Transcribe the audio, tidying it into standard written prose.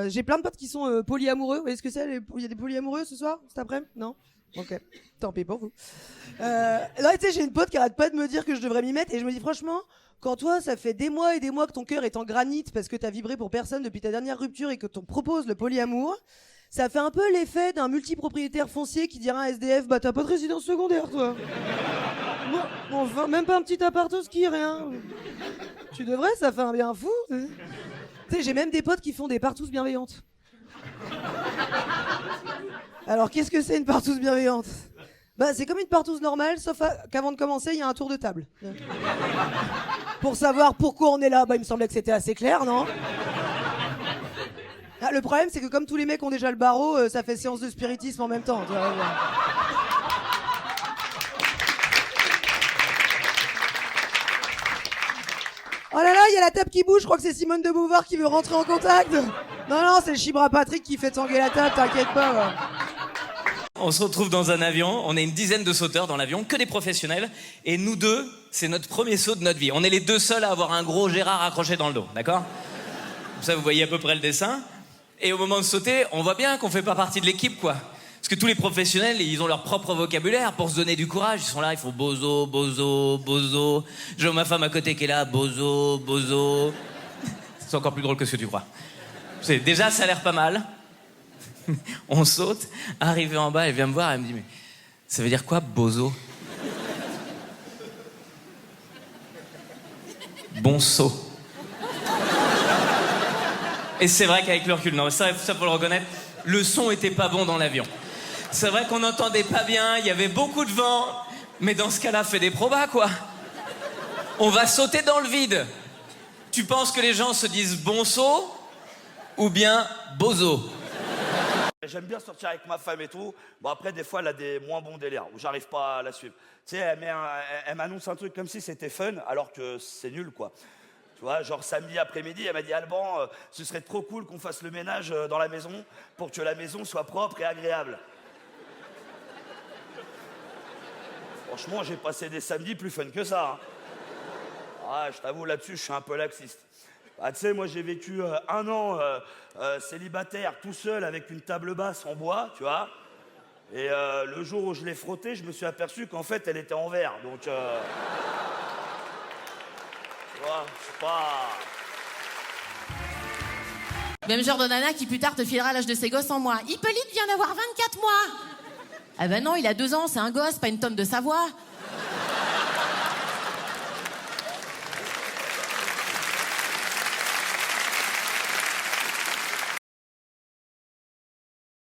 J'ai plein de potes qui sont polyamoureux. Vous voyez ce que c'est? Il y a des polyamoureux ce soir? Cet après-midi? Non? Ok. Tant pis pour vous. Non, tu sais, j'ai une pote qui arrête pas de me dire que je devrais m'y mettre. Et je me dis franchement, quand toi, ça fait des mois et des mois que ton cœur est en granit parce que t'as vibré pour personne depuis ta dernière rupture et que t'on propose le polyamour, ça fait un peu l'effet d'un multipropriétaire foncier qui dira à un SDF, bah t'as pas de résidence secondaire toi. Bon, enfin, même pas un petit appart au ski, rien. Tu devrais, ça fait un bien fou. Tu sais, j'ai même des potes qui font des partous bienveillantes. Alors, qu'est-ce que c'est une partouze bienveillante? Bah, c'est comme une partouze normale, sauf qu'avant de commencer, il y a un tour de table. Pour savoir pourquoi on est là, bah, il me semblait que c'était assez clair, non? Ah, le problème, c'est que comme tous les mecs ont déjà le barreau, ça fait séance de spiritisme en même temps. Tu vois. Oh là là, il y a la table qui bouge, je crois que c'est Simone de Beauvoir qui veut rentrer en contact. Non, c'est le Chibra Patrick qui fait tanguer la table, t'inquiète pas. Ouais. On se retrouve dans un avion, on est une dizaine de sauteurs dans l'avion, que des professionnels, et nous deux, c'est notre premier saut de notre vie. On est les deux seuls à avoir un gros Gérard accroché dans le dos, d'accord? Comme ça, vous voyez à peu près le dessin. Et au moment de sauter, on voit bien qu'on fait pas partie de l'équipe, quoi. Parce que tous les professionnels, ils ont leur propre vocabulaire pour se donner du courage. Ils sont là, ils font bozo, bozo, bozo. J'ai ma femme à côté qui est là, bozo, bozo. C'est encore plus drôle que ce que tu crois. Déjà, ça a l'air pas mal. On saute, arrivé en bas, elle vient me voir, elle me dit, mais ça veut dire quoi, bozo? Bon saut. Et c'est vrai qu'avec le recul, non, ça faut le reconnaître, le son était pas bon dans l'avion. C'est vrai qu'on n'entendait pas bien, il y avait beaucoup de vent, mais dans ce cas-là, fais des probas, quoi. On va sauter dans le vide. Tu penses que les gens se disent bon saut ou bien bozo? J'aime bien sortir avec ma femme et tout. Bon, après, des fois, elle a des moins bons délires où j'arrive pas à la suivre. Tu sais, elle m'annonce un truc comme si c'était fun, alors que c'est nul, quoi. Tu vois, genre samedi après-midi, elle m'a dit, Alban, ce serait trop cool qu'on fasse le ménage dans la maison pour que la maison soit propre et agréable. Franchement, j'ai passé des samedis plus fun que ça. Hein. Ah, je t'avoue, là-dessus, je suis un peu laxiste. Ah, tu sais, moi, j'ai vécu 1 an célibataire, tout seul, avec une table basse en bois, tu vois. Et le jour où je l'ai frottée, je me suis aperçu qu'en fait, elle était en verre. Donc, tu vois, c'est pas... Même genre de nana qui plus tard te filera l'âge de ses gosses en mois. Hippolyte vient d'avoir 24 mois. Ah ben non, il a 2 ans, c'est un gosse, pas une tonne de savoir.